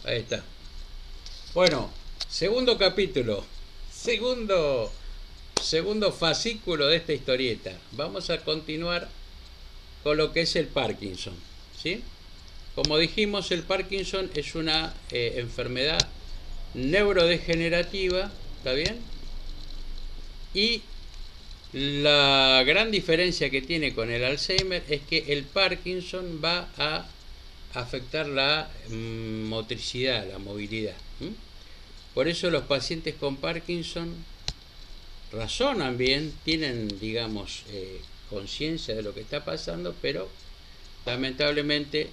Ahí está. Bueno, segundo capítulo, segundo fascículo de esta historieta. Vamos a continuar con lo que es el Parkinson, ¿sí? Como dijimos, el Parkinson es una enfermedad neurodegenerativa, ¿está bien? Y la gran diferencia que tiene con el Alzheimer es que el Parkinson va a afectar la motricidad, la movilidad. Por eso los pacientes con Parkinson razonan bien, tienen, digamos, conciencia de lo que está pasando, pero lamentablemente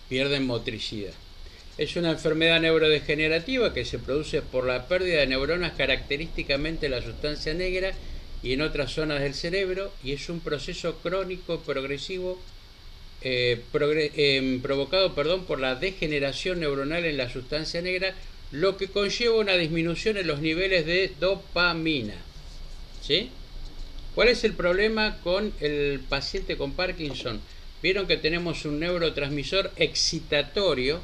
pierden motricidad. Es una enfermedad neurodegenerativa que se produce por la pérdida de neuronas característicamente de la sustancia negra y en otras zonas del cerebro, y es un proceso crónico progresivo provocado por la degeneración neuronal en la sustancia negra, lo que conlleva una disminución en los niveles de dopamina. ¿Sí? ¿Cuál es el problema con el paciente con Parkinson? Vieron que tenemos un neurotransmisor excitatorio,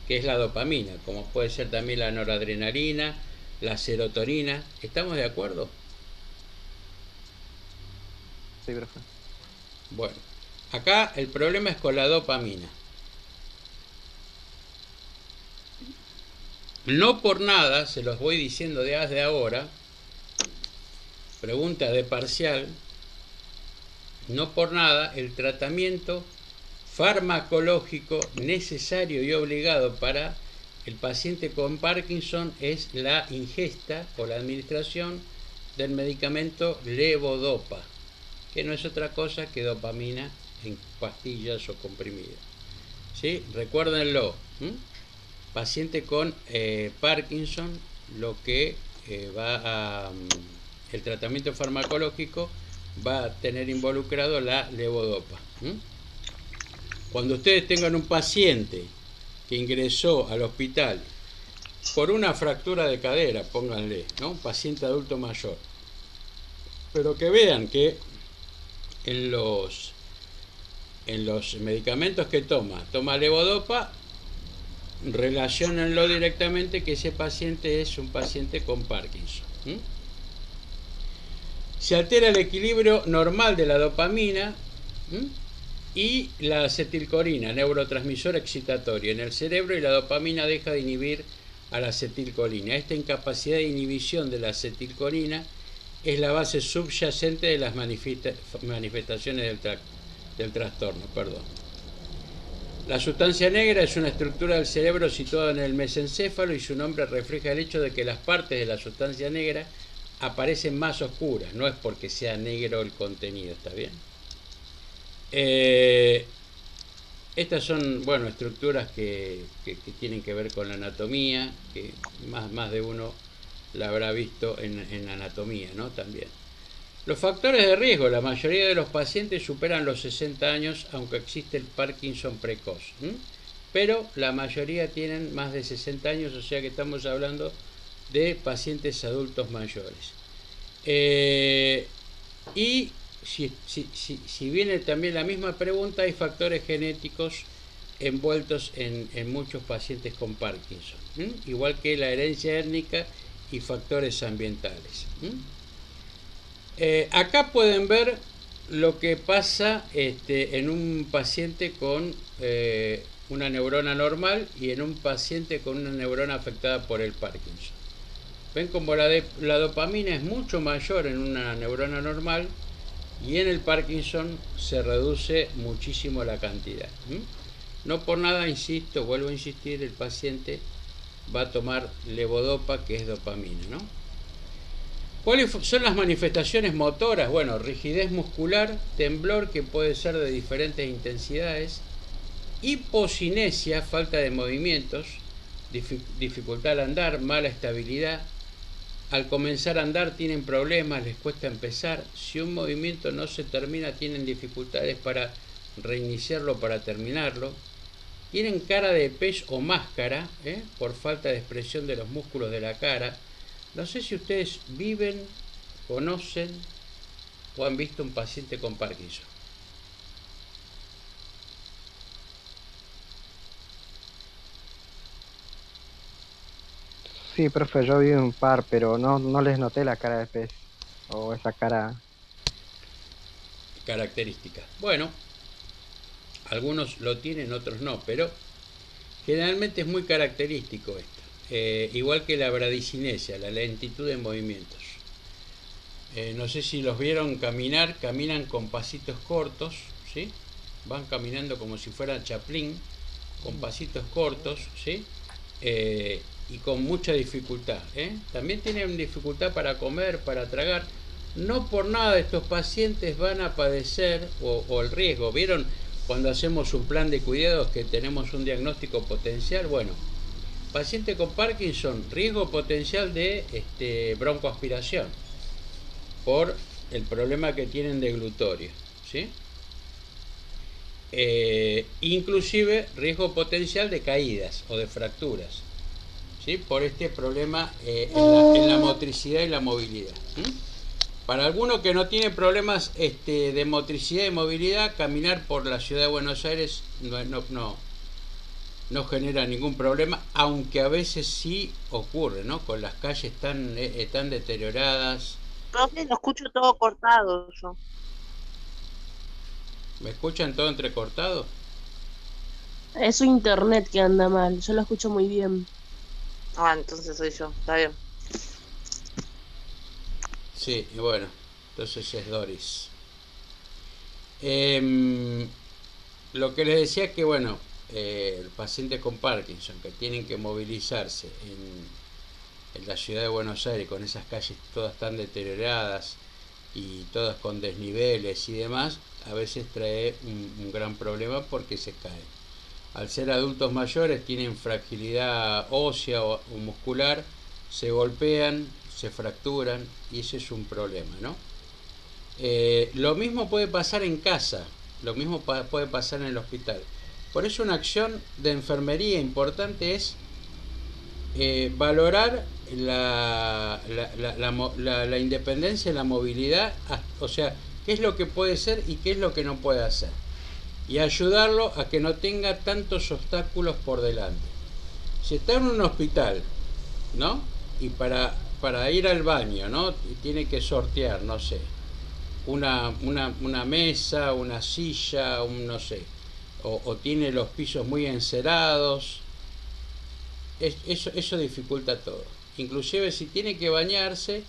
que es la dopamina, como puede ser también la noradrenalina, la serotonina. ¿Estamos de acuerdo? Sí, profe. Bueno, acá el problema es con la dopamina. No por nada, se los voy diciendo desde ahora, pregunta de parcial, no por nada el tratamiento farmacológico necesario y obligado para el paciente con Parkinson es la ingesta o la administración del medicamento levodopa, que no es otra cosa que dopamina en pastillas o comprimidas. ¿Sí? Recuérdenlo. Paciente con Parkinson, lo que el tratamiento farmacológico va a tener involucrado la levodopa. Cuando ustedes tengan un paciente que ingresó al hospital por una fractura de cadera, pónganle, ¿no? Un paciente adulto mayor, pero que vean que en los medicamentos que toma levodopa, relaciónenlo directamente que ese paciente es un paciente con Parkinson. Se altera el equilibrio normal de la dopamina y la acetilcolina, neurotransmisor excitatorio, en el cerebro, y la dopamina deja de inhibir a la acetilcolina. Esta incapacidad de inhibición de la acetilcolina es la base subyacente de las manifestaciones del trastorno. La sustancia negra es una estructura del cerebro situada en el mesencéfalo y su nombre refleja el hecho de que las partes de la sustancia negra aparecen más oscuras, no es porque sea negro el contenido, ¿está bien? Estas son, bueno, estructuras que tienen que ver con la anatomía, que más de uno la habrá visto en anatomía, ¿no? También. Los factores de riesgo: la mayoría de los pacientes superan los 60 años, aunque existe el Parkinson precoz. Pero la mayoría tienen más de 60 años, o sea que estamos hablando de pacientes adultos mayores. Y si viene también la misma pregunta, hay factores genéticos envueltos en muchos pacientes con Parkinson, igual que la herencia étnica y factores ambientales. Acá pueden ver lo que pasa en un paciente con una neurona normal y en un paciente con una neurona afectada por el Parkinson. Ven como la dopamina es mucho mayor en una neurona normal y en el Parkinson se reduce muchísimo la cantidad. No por nada, insisto, vuelvo a insistir, el paciente va a tomar levodopa, que es dopamina, ¿no? ¿Cuáles son las manifestaciones motoras? Bueno, rigidez muscular, temblor que puede ser de diferentes intensidades, hipocinesia, falta de movimientos, dificultad al andar, mala estabilidad. Al comenzar a andar tienen problemas, les cuesta empezar. Si un movimiento no se termina, tienen dificultades para reiniciarlo, para terminarlo. Tienen cara de pez o máscara, por falta de expresión de los músculos de la cara. No sé si ustedes viven, conocen o han visto un paciente con Parkinson. Sí, profe, yo vi un par, pero no les noté la cara de pez. O esa cara. Características. Bueno, algunos lo tienen, otros no, pero generalmente es muy característico esto. Igual que la bradicinesia, la lentitud de movimientos. No sé si los vieron caminar, caminan con pasitos cortos, ¿sí? Van caminando como si fueran Chaplin, con pasitos cortos, ¿sí? Y con mucha dificultad, ¿eh? También tienen dificultad para comer, para tragar. No por nada estos pacientes van a padecer o el riesgo. ¿Vieron cuando hacemos un plan de cuidados que tenemos un diagnóstico potencial? Bueno, paciente con Parkinson, riesgo potencial de broncoaspiración por el problema que tienen de glutorio, ¿sí? Inclusive riesgo potencial de caídas o de fracturas, ¿sí? Por este problema en la motricidad y la movilidad. Para alguno que no tiene problemas de motricidad y movilidad, caminar por la ciudad de Buenos Aires no genera ningún problema, aunque a veces sí ocurre, ¿no? Con las calles tan deterioradas. Profe, lo escucho todo cortado yo. ¿Me escuchan todo entrecortado? Es su internet que anda mal, yo lo escucho muy bien. Ah, entonces soy yo, está bien. Sí, y bueno, entonces es Doris. Em, lo que les decía es que, bueno, pacientes con Parkinson que tienen que movilizarse en la ciudad de Buenos Aires con esas calles todas tan deterioradas y todas con desniveles y demás, a veces trae un gran problema porque se caen. Al ser adultos mayores tienen fragilidad ósea o muscular, se golpean, se fracturan y ese es un problema, ¿no? Lo mismo puede pasar en casa, lo mismo puede pasar en el hospital. Por eso una acción de enfermería importante es valorar la independencia y la movilidad, o sea, qué es lo que puede ser y qué es lo que no puede hacer. Y ayudarlo a que no tenga tantos obstáculos por delante. Si está en un hospital, ¿no? Y para ir al baño, ¿no? Y tiene que sortear, no sé, una mesa, una silla, no sé, o tiene los pisos muy encerados, eso dificulta todo. Inclusive si tiene que bañarse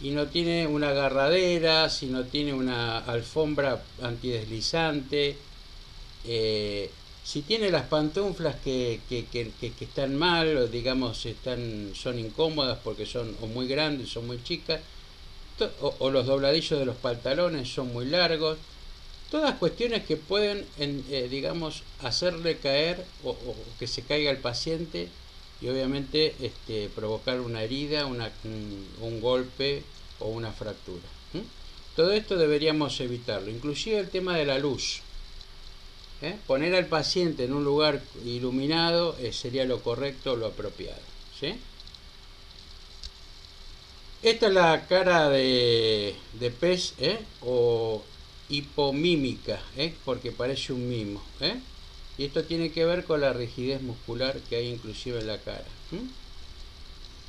y no tiene una agarradera, si no tiene una alfombra antideslizante, si tiene las pantuflas que están mal, o digamos son incómodas porque son o muy grandes o muy chicas, o los dobladillos de los pantalones son muy largos, todas cuestiones que pueden, digamos, hacerle caer o que se caiga el paciente y obviamente provocar una herida, un golpe o una fractura. Todo esto deberíamos evitarlo, inclusive el tema de la luz. Poner al paciente en un lugar iluminado sería lo correcto, lo apropiado, ¿sí? Esta es la cara de pez, o hipomímica, porque parece un mimo, y esto tiene que ver con la rigidez muscular que hay inclusive en la cara.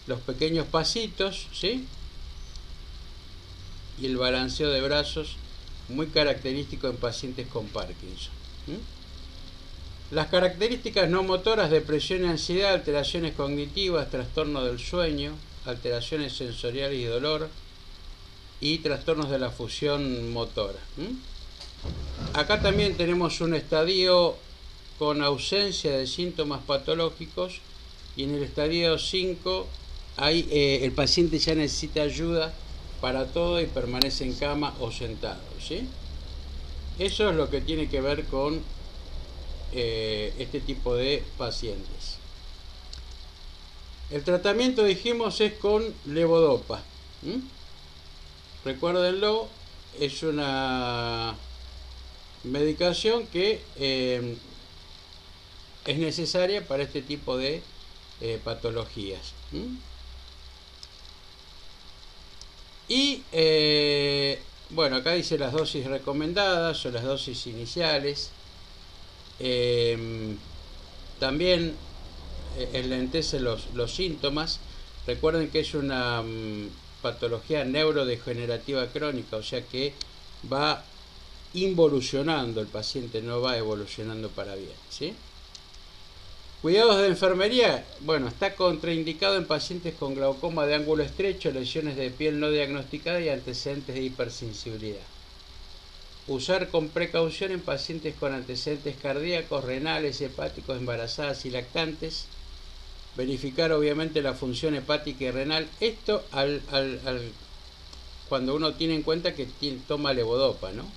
Los pequeños pasitos, ¿sí? Y el balanceo de brazos, muy característico en pacientes con Parkinson. Las características no motoras: depresión y ansiedad, alteraciones cognitivas, trastorno del sueño, alteraciones sensoriales y dolor, y trastornos de la fusión motora. Acá también tenemos un estadio con ausencia de síntomas patológicos, y en el estadio 5 el paciente ya necesita ayuda para todo y permanece en cama o sentado, ¿sí? Eso es lo que tiene que ver con este tipo de pacientes. El tratamiento, dijimos, es con levodopa. Recuérdenlo, es una medicación que es necesaria para este tipo de patologías. Y bueno, acá dice las dosis recomendadas o las dosis iniciales. También enlentece los síntomas. Recuerden que es una patología neurodegenerativa crónica, o sea que va involucionando el paciente, no va evolucionando para bien, ¿sí? Cuidados de enfermería, bueno, está contraindicado en pacientes con glaucoma de ángulo estrecho, lesiones de piel no diagnosticadas y antecedentes de hipersensibilidad. Usar con precaución en pacientes con antecedentes cardíacos, renales, hepáticos, embarazadas y lactantes. Verificar obviamente la función hepática y renal. Esto cuando uno tiene en cuenta que toma levodopa, ¿no?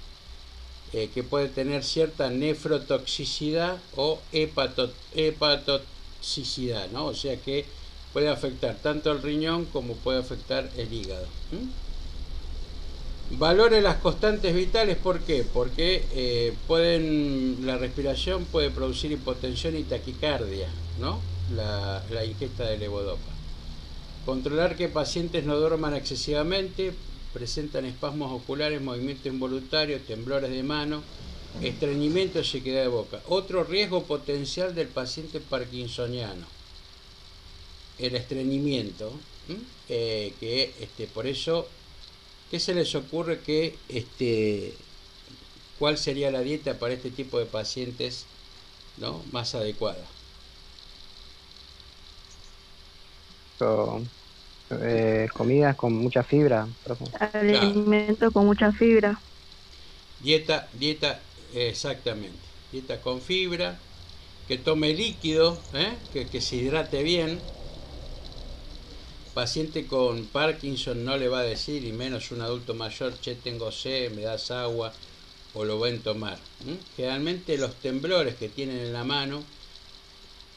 Que puede tener cierta nefrotoxicidad o hepatotoxicidad, ¿no? O sea que puede afectar tanto el riñón como puede afectar el hígado. Valore las constantes vitales, ¿por qué? Porque la respiración puede producir hipotensión y taquicardia, ¿no? La ingesta de levodopa. Controlar que pacientes no duerman excesivamente, presentan espasmos oculares, movimiento involuntario, temblores de mano, estreñimiento, sequedad de boca. Otro riesgo potencial del paciente parkinsoniano, el estreñimiento, por eso, ¿qué se les ocurre cuál sería la dieta para este tipo de pacientes, ¿no?, más adecuada? Comidas con mucha fibra, profe. Alimento con mucha fibra. Dieta, exactamente. Dieta con fibra, que tome líquido, que se hidrate bien. Paciente con Parkinson no le va a decir, y menos un adulto mayor, che, tengo sed, me das agua, o lo ven tomar. Generalmente los temblores que tienen en la mano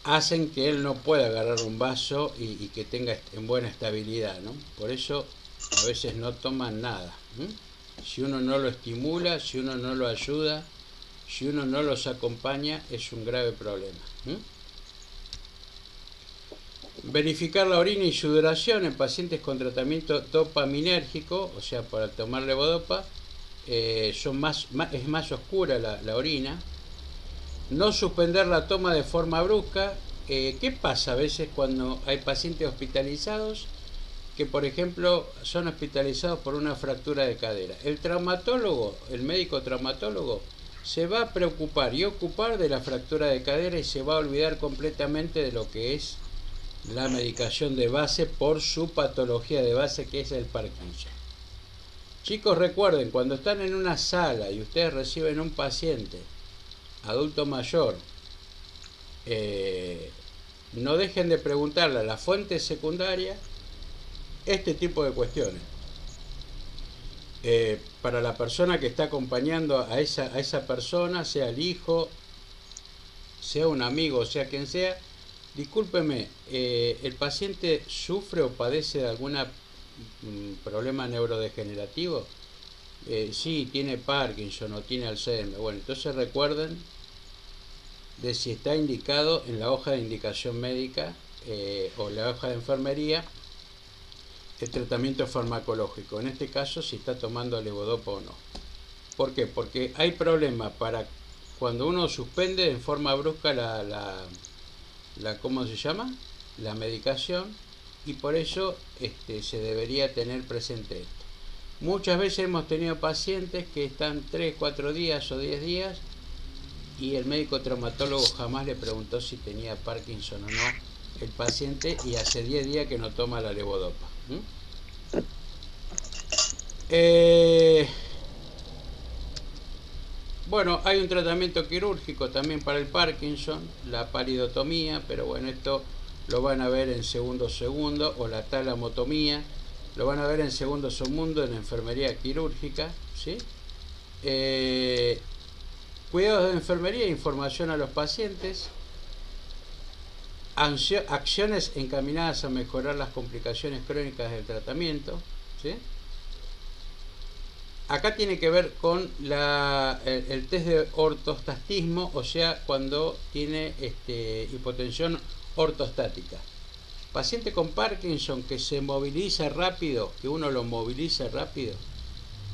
hacen que él no pueda agarrar un vaso y que tenga en buena estabilidad, ¿no? Por eso a veces no toman nada. Si uno no lo estimula, si uno no lo ayuda, si uno no los acompaña, es un grave problema. Verificar la orina y sudoración en pacientes con tratamiento dopaminérgico, o sea, para tomar levodopa, es más oscura la orina. No suspender la toma de forma brusca. ¿Qué pasa a veces cuando hay pacientes hospitalizados que, por ejemplo, son hospitalizados por una fractura de cadera? El traumatólogo, el médico traumatólogo, se va a preocupar y ocupar de la fractura de cadera y se va a olvidar completamente de lo que es la medicación de base por su patología de base, que es el Parkinson. Chicos, recuerden, cuando están en una sala y ustedes reciben un paciente adulto mayor, no dejen de preguntarle a la fuente secundaria este tipo de cuestiones. Para la persona que está acompañando a esa persona, sea el hijo, sea un amigo, sea quien sea, discúlpeme, ¿el paciente sufre o padece de algún problema neurodegenerativo? Sí, tiene Parkinson o tiene Alzheimer. Bueno, entonces recuerden de si está indicado en la hoja de indicación médica o la hoja de enfermería el tratamiento farmacológico. En este caso, si está tomando levodopa o no. ¿Por qué? Porque hay problema para cuando uno suspende en forma brusca ¿cómo se llama?, la medicación, y por eso se debería tener presente esto. Muchas veces hemos tenido pacientes que están 3, 4 días o 10 días y el médico traumatólogo jamás le preguntó si tenía Parkinson o no el paciente, y hace 10 días que no toma la levodopa. Bueno, hay un tratamiento quirúrgico también para el Parkinson, la palidotomía, pero bueno, esto lo van a ver en segundo, o la talamotomía, lo van a ver en segundo en enfermería quirúrgica, ¿sí? Cuidados de enfermería, información a los pacientes, acciones encaminadas a mejorar las complicaciones crónicas del tratamiento, ¿sí? Acá tiene que ver con el test de ortostatismo, o sea, cuando tiene hipotensión ortostática. Paciente con Parkinson que se moviliza rápido, que uno lo moviliza rápido,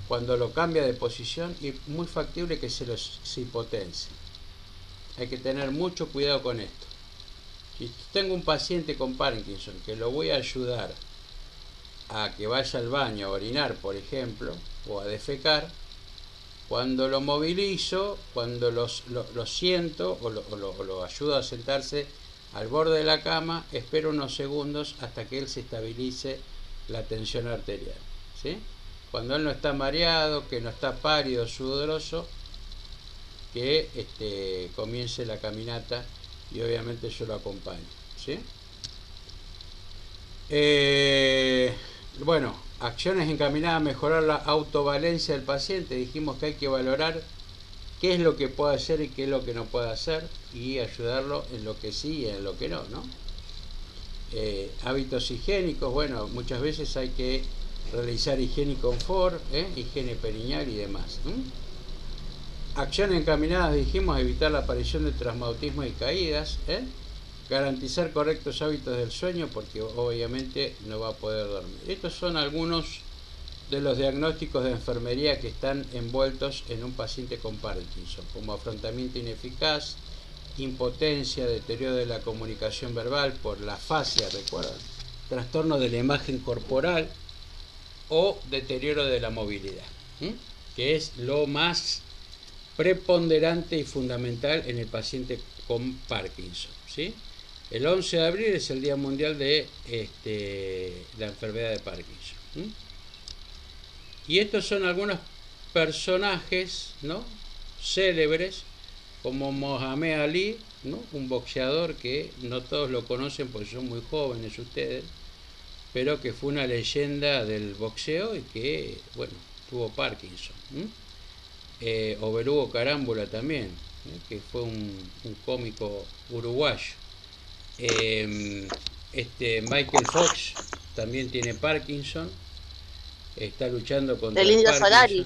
cuando lo cambia de posición, y muy factible que se hipotense. Hay que tener mucho cuidado con esto. Si tengo un paciente con Parkinson que lo voy a ayudar a que vaya al baño a orinar, por ejemplo, o a defecar, cuando lo movilizo, cuando lo siento o lo ayudo a sentarse al borde de la cama, espero unos segundos hasta que él se estabilice la tensión arterial, ¿sí? Cuando él no está mareado, que no está pálido, sudoroso, que comience la caminata y obviamente yo lo acompaño, ¿sí? Bueno, acciones encaminadas a mejorar la autovalencia del paciente. Dijimos que hay que valorar qué es lo que puede hacer y qué es lo que no puede hacer y ayudarlo en lo que sí y en lo que no, ¿no? Hábitos higiénicos, bueno, muchas veces hay que realizar higiene y confort, higiene perineal y demás. Acciones encaminadas, dijimos, a evitar la aparición de traumatismo y caídas, garantizar correctos hábitos del sueño porque obviamente no va a poder dormir. Estos son algunos de los diagnósticos de enfermería que están envueltos en un paciente con Parkinson, como afrontamiento ineficaz, impotencia, deterioro de la comunicación verbal por la fascia, ¿recuerdan? Trastorno de la imagen corporal o deterioro de la movilidad, que es lo más preponderante y fundamental en el paciente con Parkinson, ¿sí? El 11 de abril es el Día Mundial de la enfermedad de Parkinson. Y estos son algunos personajes, ¿no?, célebres, como Mohamed Ali, ¿no?, un boxeador que no todos lo conocen porque son muy jóvenes ustedes, pero que fue una leyenda del boxeo y que, bueno, tuvo Parkinson. Oberugo Carámbula también, que fue un cómico uruguayo. Michael Fox también tiene Parkinson, está luchando contra el Indio Parkinson. Solari.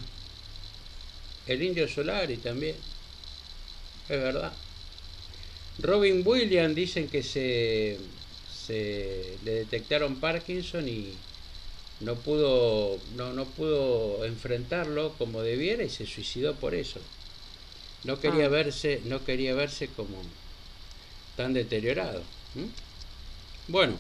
El Indio Solari también, es verdad. Robin Williams dicen que le detectaron Parkinson y no pudo enfrentarlo como debiera y se suicidó por eso. No quería verse como tan deteriorado. Bueno,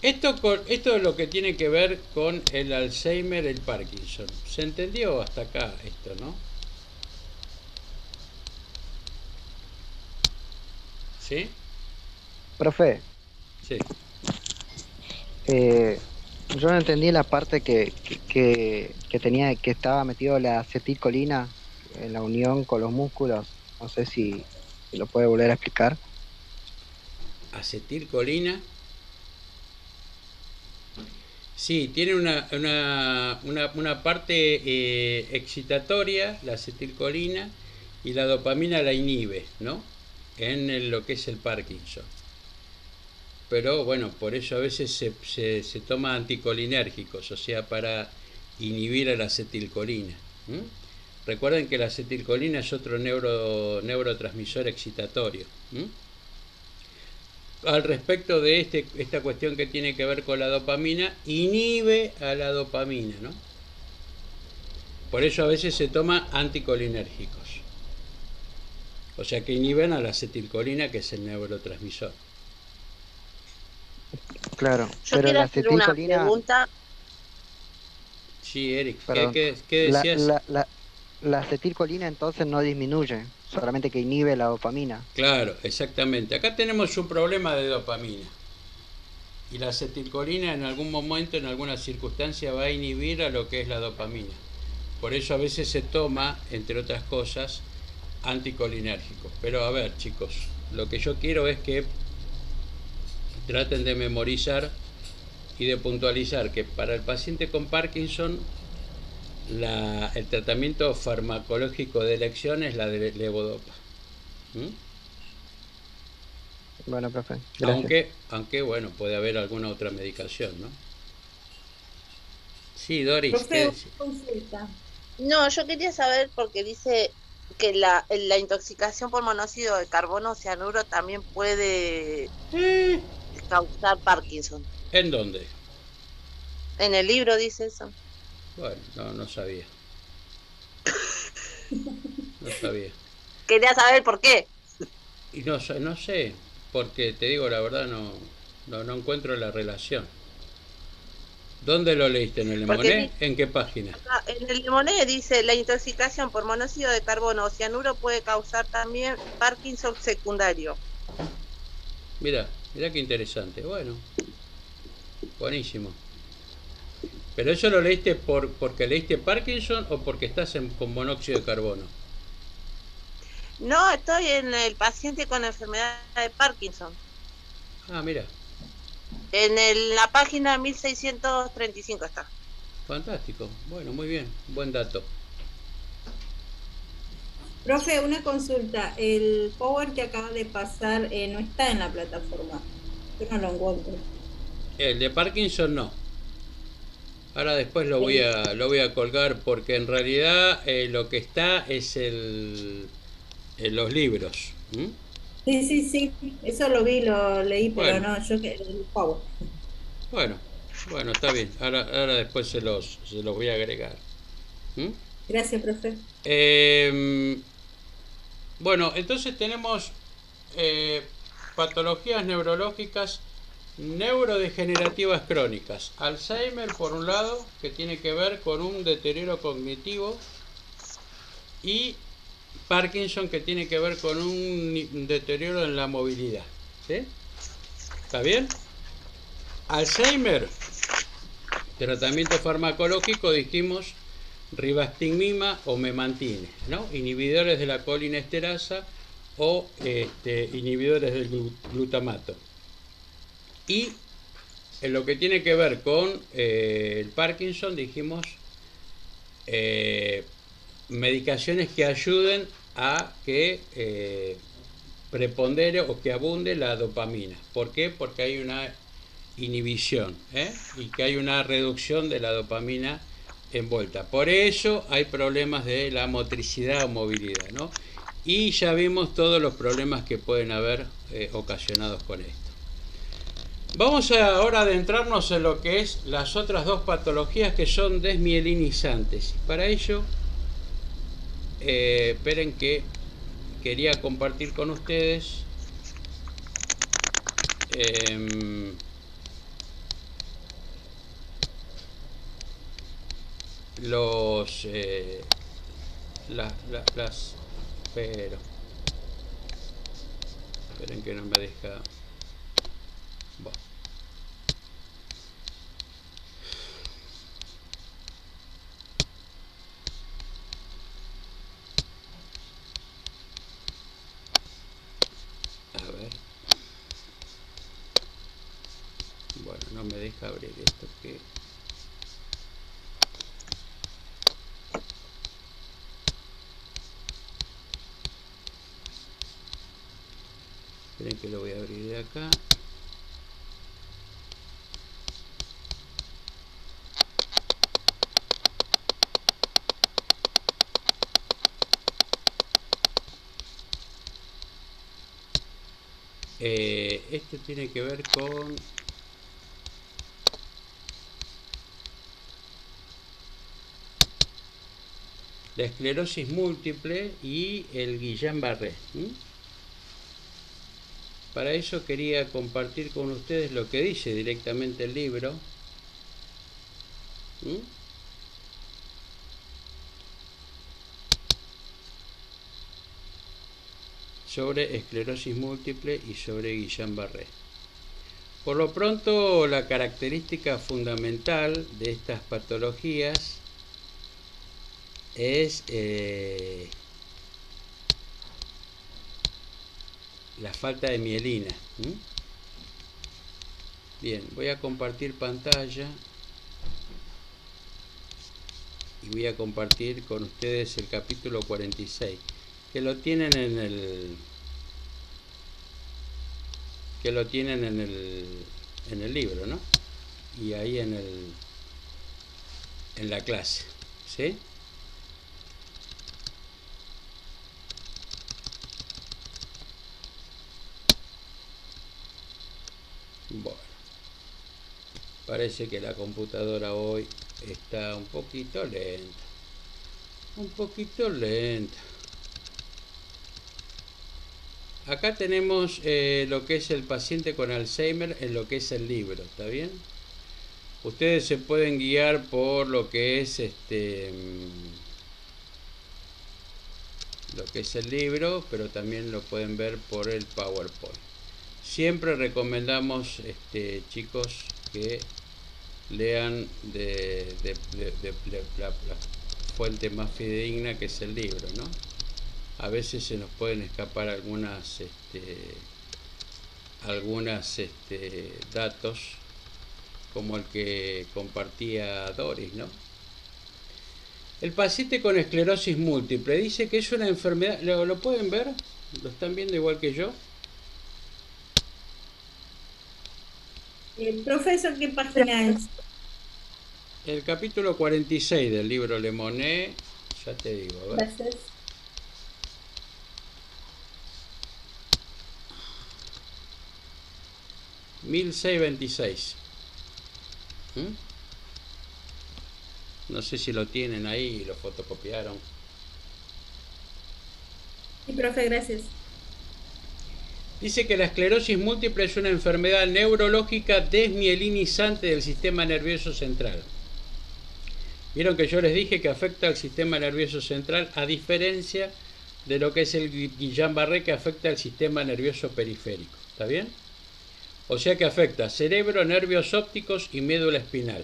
esto es lo que tiene que ver con el Alzheimer, el Parkinson. ¿Se entendió hasta acá esto, no? ¿Sí? Profe, Sí. yo no entendí la parte que estaba metido la acetilcolina en la unión con los músculos. No sé si lo puede volver a explicar. Acetilcolina. Sí, tiene una parte excitatoria, la acetilcolina, y la dopamina la inhibe, ¿no?, en lo que es el Parkinson. Pero bueno, por eso a veces se toma anticolinérgicos, o sea, para inhibir a la acetilcolina. Recuerden que la acetilcolina es otro neurotransmisor excitatorio. Al respecto de esta cuestión que tiene que ver con la dopamina, inhibe a la dopamina, ¿no? Por eso a veces se toma anticolinérgicos. O sea que inhiben a la acetilcolina, que es el neurotransmisor. Claro, Yo pero quiero la hacer una acetilcolina, pregunta. Sí, Eric, perdón, ¿qué decías? la acetilcolina entonces no disminuye, solamente que inhibe la dopamina. Claro, exactamente. Acá tenemos un problema de dopamina. Y la acetilcolina en algún momento, en alguna circunstancia, va a inhibir a lo que es la dopamina. Por eso a veces se toma, entre otras cosas, anticolinérgicos. Pero a ver, chicos, lo que yo quiero es que traten de memorizar y de puntualizar que para el paciente con Parkinson el tratamiento farmacológico de elección es la de levodopa. Bueno, profe, gracias. Aunque bueno, puede haber alguna otra medicación, ¿no? Sí, Doris, ¿qué Profe, una decís? consulta. No, yo quería saber porque dice que la intoxicación por monóxido de carbono o cianuro también puede causar Parkinson. ¿En dónde? En el libro dice eso. Bueno, no sabía. No sabía. Quería saber por qué. Y no, no sé, porque te digo la verdad, no encuentro la relación. ¿Dónde lo leíste? ¿En el Porque Lemoné? ¿En qué página? acá en el Lemonet dice, la intoxicación por monóxido de carbono o cianuro puede causar también Parkinson secundario. Mira, mira qué interesante. Bueno, buenísimo. ¿Pero eso lo leíste porque leíste Parkinson o porque estás con monóxido de carbono? No, estoy en el paciente con enfermedad de Parkinson. Ah, mira, La página 1635 está. fantástico. Bueno, muy bien, buen dato. Profe, una consulta. El Power que acaba de pasar no está en la plataforma. Yo no lo encuentro. El de Parkinson no. Ahora después El- lo voy a colgar porque en realidad lo que está es en los libros. ¿Mm? Sí, sí, sí. Eso lo vi, lo leí, pero Bueno, no, yo que el Power. bueno, bueno, está bien. Ahora después se los voy a agregar. ¿Mm? Gracias, profe. Eh, bueno, entonces tenemos eh, patologías neurológicas neurodegenerativas crónicas. Alzheimer, por un lado, que tiene que ver con un deterioro cognitivo, y Parkinson, que tiene que ver con un deterioro en la movilidad. ¿Sí? ¿Está bien? Alzheimer, tratamiento farmacológico, dijimos ribastigmina o memantine, ¿no? Inhibidores de la colinesterasa o inhibidores del glutamato. Y en lo que tiene que ver con el Parkinson, dijimos medicaciones que ayuden a que prepondere o que abunde la dopamina. ¿Por qué? Porque hay una inhibición y que hay una reducción de la dopamina envuelta. Por eso hay problemas de la motricidad o movilidad, ¿no? Y ya vimos todos los problemas que pueden haber ocasionados con esto. Vamos ahora a adentrarnos en lo que es las otras dos patologías que son desmielinizantes. Para ello, esperen que quería compartir con ustedes los las pero esperen que no me deja. Bueno. A ver, bueno, no me deja abrir esto que esperen que lo voy a abrir de acá. Esto tiene que ver con la esclerosis múltiple y el Guillain-Barré. Para eso quería compartir con ustedes lo que dice directamente el libro. Sobre esclerosis múltiple y sobre Guillain-Barré. Por lo pronto, la característica fundamental de estas patologías es la falta de mielina. Bien, voy a compartir pantalla y voy a compartir con ustedes el capítulo 46, que lo tienen en el libro, ¿no? Y ahí en la clase, ¿sí? Bueno, parece que la computadora hoy está un poquito lenta. Un poquito lenta. acá tenemos lo que es el paciente con Alzheimer en lo que es el libro, ¿está bien? Ustedes se pueden guiar por lo que es lo que es el libro, pero también lo pueden ver por el PowerPoint. Siempre recomendamos, chicos, que lean de la fuente más fidedigna, que es el libro, ¿no? A veces se nos pueden escapar algunos datos, como el que compartía Doris, ¿no? El paciente con esclerosis múltiple dice que es una enfermedad. ¿Lo pueden ver? ¿Lo están viendo igual que yo? Profesor, ¿qué página es? El capítulo 46 del libro Le Monnet, ya te digo, a ver. Gracias. (1626). No sé si lo tienen ahí y lo fotocopiaron. Sí, profe, gracias. Dice que la esclerosis múltiple es una enfermedad neurológica desmielinizante del sistema nervioso central. Vieron que yo les dije que afecta al sistema nervioso central, a diferencia de lo que es el Guillain-Barré, que afecta al sistema nervioso periférico. ¿Está bien? O sea que afecta cerebro, nervios ópticos y médula espinal.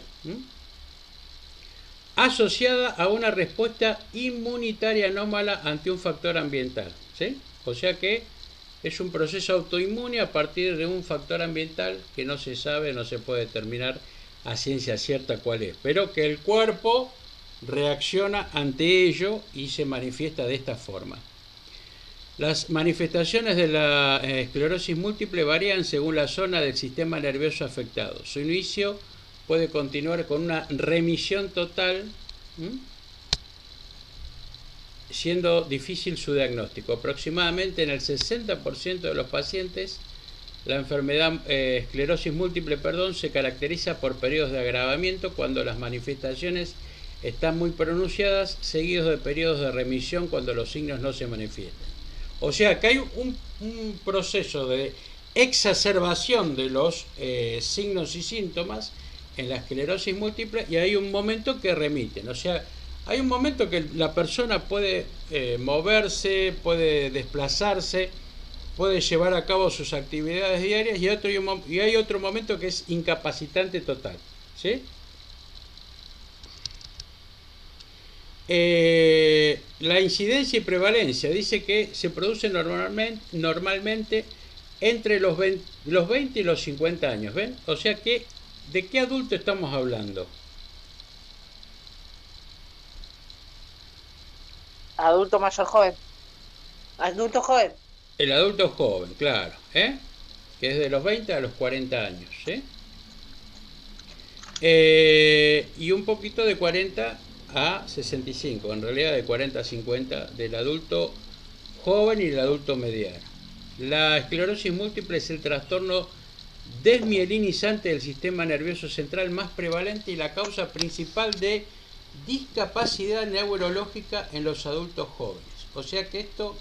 Asociada a una respuesta inmunitaria anómala ante un factor ambiental. ¿Sí? O sea que es un proceso autoinmune a partir de un factor ambiental que no se sabe, no se puede determinar a ciencia cierta cuál es, pero que el cuerpo reacciona ante ello y se manifiesta de esta forma. Las manifestaciones de la esclerosis múltiple varían según la zona del sistema nervioso afectado. Su inicio puede continuar con una remisión total, siendo difícil su diagnóstico. Aproximadamente en el 60% de los pacientes, la enfermedad esclerosis múltiple, se caracteriza por periodos de agravamiento cuando las manifestaciones están muy pronunciadas, seguidos de periodos de remisión cuando los signos no se manifiestan. O sea que hay un proceso de exacerbación de los signos y síntomas en la esclerosis múltiple, y hay un momento que remiten. O sea, hay un momento que la persona puede moverse, puede desplazarse, puede llevar a cabo sus actividades diarias, y hay otro momento que es incapacitante total. ¿Sí? La incidencia y prevalencia dice que se produce normalmente entre los 20 y los 50 años. ¿Ven? O sea que, ¿de qué adulto estamos hablando? Adulto mayor joven. Adulto joven. El adulto joven, claro, que es de los 20 a los 40 años, ¿sí? Y un poquito de 40 a 65, en realidad de 40 a 50 del adulto joven y del adulto mediano. La esclerosis múltiple es el trastorno desmielinizante del sistema nervioso central más prevalente y la causa principal de discapacidad neurológica en los adultos jóvenes. O sea que esto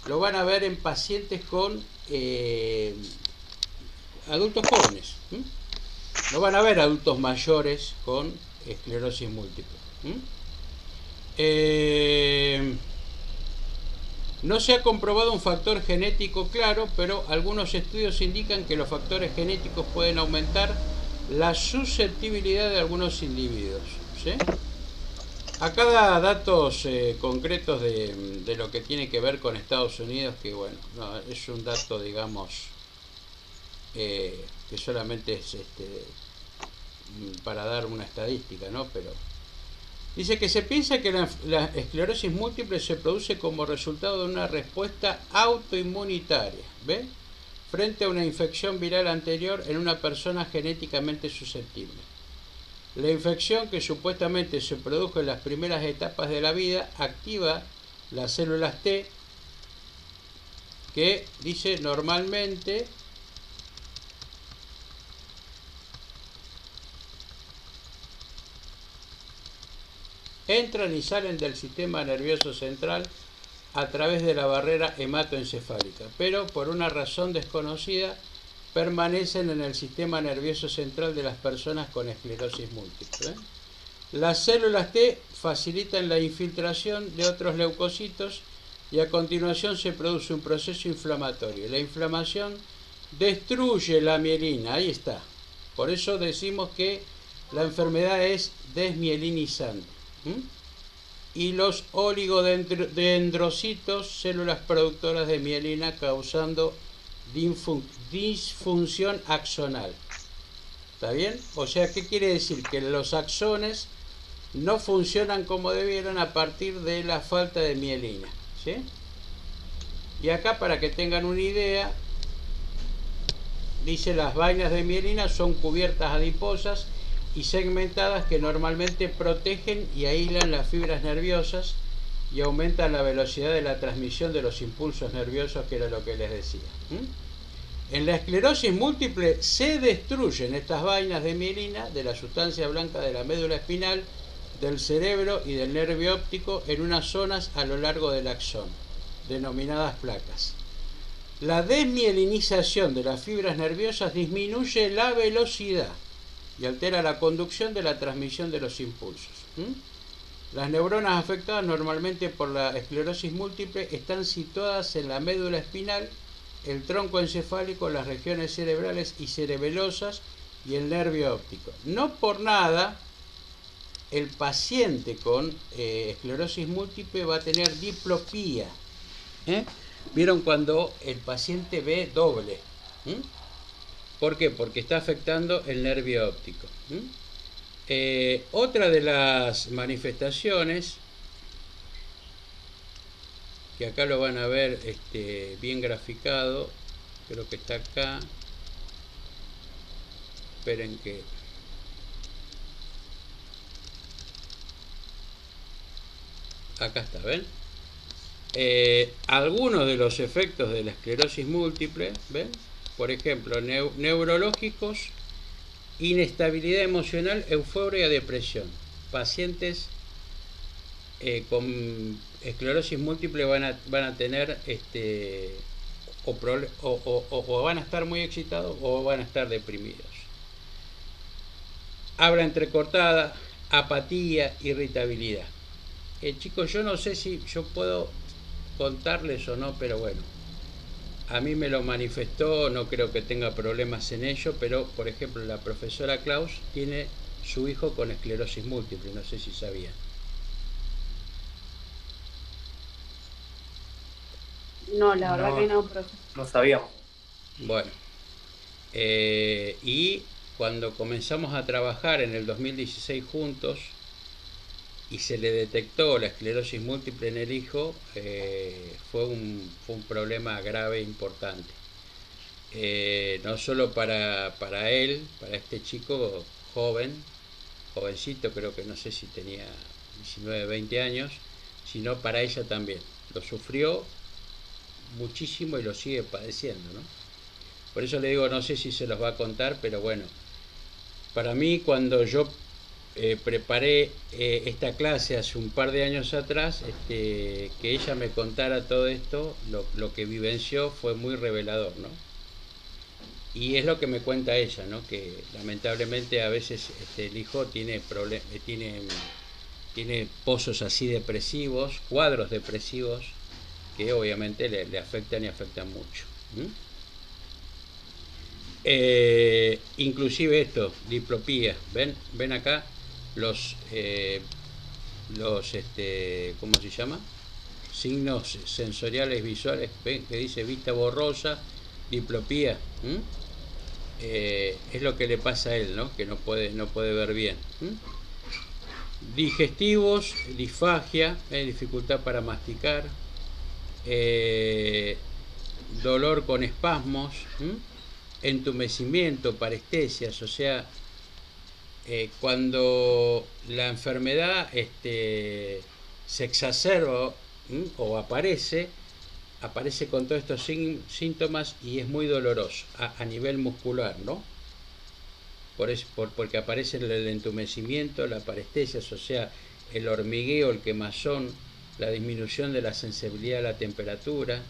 lo van a ver en pacientes con adultos jóvenes. No van a ver adultos mayores con esclerosis múltiple. No se ha comprobado un factor genético claro, pero algunos estudios indican que los factores genéticos pueden aumentar la susceptibilidad de algunos individuos. ¿Sí? Acá da datos concretos de lo que tiene que ver con Estados Unidos, que bueno, no, es un dato, digamos, que solamente es para dar una estadística, ¿no? Pero dice que se piensa que la esclerosis múltiple se produce como resultado de una respuesta autoinmunitaria, ¿ve? Frente a una infección viral anterior en una persona genéticamente susceptible. La infección, que supuestamente se produjo en las primeras etapas de la vida, activa las células T, que dice normalmente entran y salen del sistema nervioso central a través de la barrera hematoencefálica, pero por una razón desconocida permanecen en el sistema nervioso central de las personas con esclerosis múltiple. Las células T facilitan la infiltración de otros leucocitos y a continuación se produce un proceso inflamatorio. La inflamación destruye la mielina, ahí está. Por eso decimos que la enfermedad es desmielinizante. Y los oligodendrocitos, células productoras de mielina, causando disfunción axonal. ¿Está bien? O sea, ¿qué quiere decir? Que los axones no funcionan como debieran a partir de la falta de mielina. ¿Sí? Y acá, para que tengan una idea, dice: las vainas de mielina son cubiertas adiposas y segmentadas que normalmente protegen y aíslan las fibras nerviosas y aumentan la velocidad de la transmisión de los impulsos nerviosos, que era lo que les decía. En la esclerosis múltiple se destruyen estas vainas de mielina de la sustancia blanca de la médula espinal, del cerebro y del nervio óptico en unas zonas a lo largo del axón, denominadas placas. La desmielinización de las fibras nerviosas disminuye la velocidad y altera la conducción de la transmisión de los impulsos. Las neuronas afectadas normalmente por la esclerosis múltiple están situadas en la médula espinal, el tronco encefálico, las regiones cerebrales y cerebelosas y el nervio óptico. No por nada el paciente con esclerosis múltiple va a tener diplopía. ¿Vieron cuando el paciente ve doble? ¿Por qué? Porque está afectando el nervio óptico. Otra de las manifestaciones, que acá lo van a ver bien graficado, creo que está acá. Esperen que... Acá está, ¿ven? Algunos de los efectos de la esclerosis múltiple, ¿ven? Por ejemplo, neurológicos, inestabilidad emocional, euforia, depresión. Pacientes con esclerosis múltiple van a tener o van a estar muy excitados o van a estar deprimidos. Habla entrecortada, apatía, irritabilidad. Chicos, yo no sé si yo puedo contarles o no, pero bueno, a mí me lo manifestó, no creo que tenga problemas en ello, pero por ejemplo la profesora Klaus tiene su hijo con esclerosis múltiple, no sé si sabían. No, la verdad que no, profe. No sabíamos. Bueno, y cuando comenzamos a trabajar en el 2016 juntos y se le detectó la esclerosis múltiple en el hijo, fue un problema grave, importante. No solo para él, para este chico jovencito, creo que no sé si tenía 19, 20 años, sino para ella también. Lo sufrió muchísimo y lo sigue padeciendo, ¿no? Por eso le digo, no sé si se los va a contar, pero bueno, para mí, cuando yo preparé esta clase hace un par de años atrás, que ella me contara todo esto, lo que vivenció, fue muy revelador, ¿no? Y es lo que me cuenta ella, ¿no? Que lamentablemente a veces el hijo tiene pozos así depresivos, cuadros depresivos, que obviamente le afectan y afectan mucho. Inclusive esto, diplopía, ven acá los ¿cómo se llama? Signos sensoriales visuales, ven que dice vista borrosa, diplopía. Es lo que le pasa a él, ¿no? Que no puede ver bien. Digestivos, disfagia, dificultad para masticar, dolor con espasmos, entumecimiento, parestesias. O sea, cuando la enfermedad se exacerba o aparece con todos estos síntomas y es muy doloroso a nivel muscular, ¿no? Porque aparece el entumecimiento, la parestesias, o sea, el hormigueo, el quemazón, la disminución de la sensibilidad a la temperatura,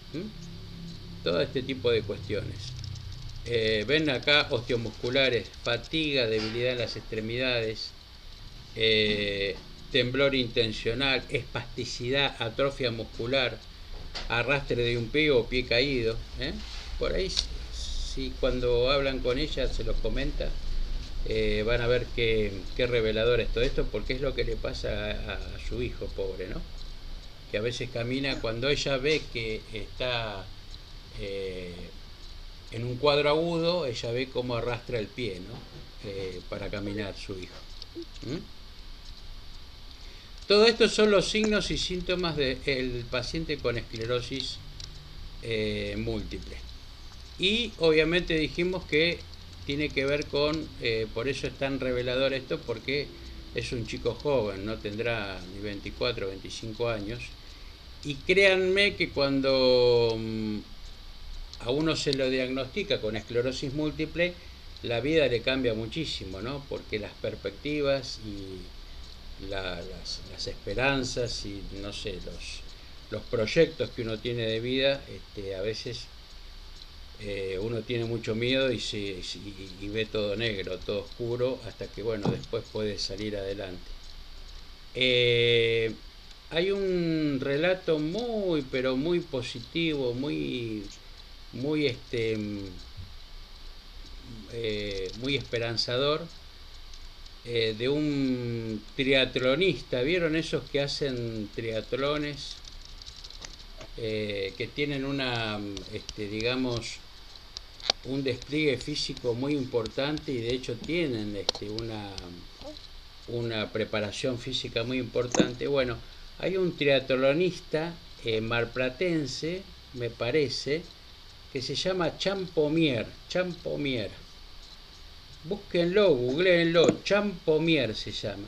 todo este tipo de cuestiones. Ven acá osteomusculares, fatiga, debilidad en las extremidades, temblor intencional, espasticidad, atrofia muscular, arrastre de un pie o pie caído. Por ahí, si cuando hablan con ella se los comenta, van a ver qué revelador es todo esto, porque es lo que le pasa a su hijo, pobre, ¿no? Que a veces camina, cuando ella ve que está en un cuadro agudo, ella ve cómo arrastra el pie, ¿no? Para caminar su hijo. Todo esto son los signos y síntomas del paciente con esclerosis múltiple. Y obviamente dijimos que tiene que ver con, por eso es tan revelador esto, porque es un chico joven, no tendrá ni 24 o 25 años. Y créanme que cuando a uno se lo diagnostica con esclerosis múltiple, la vida le cambia muchísimo, ¿no? Porque las perspectivas y las esperanzas y, no sé, los proyectos que uno tiene de vida, a veces uno tiene mucho miedo y ve todo negro, todo oscuro, hasta que, bueno, después puede salir adelante. Hay un relato muy, pero muy positivo, muy esperanzador, de un triatlonista. ¿Vieron esos que hacen triatlones? Que tienen digamos, un despliegue físico muy importante, y de hecho tienen una preparación física muy importante. Bueno, hay un triatlonista marplatense, me parece, que se llama Champomier. Búsquenlo, googleenlo, Champomier se llama.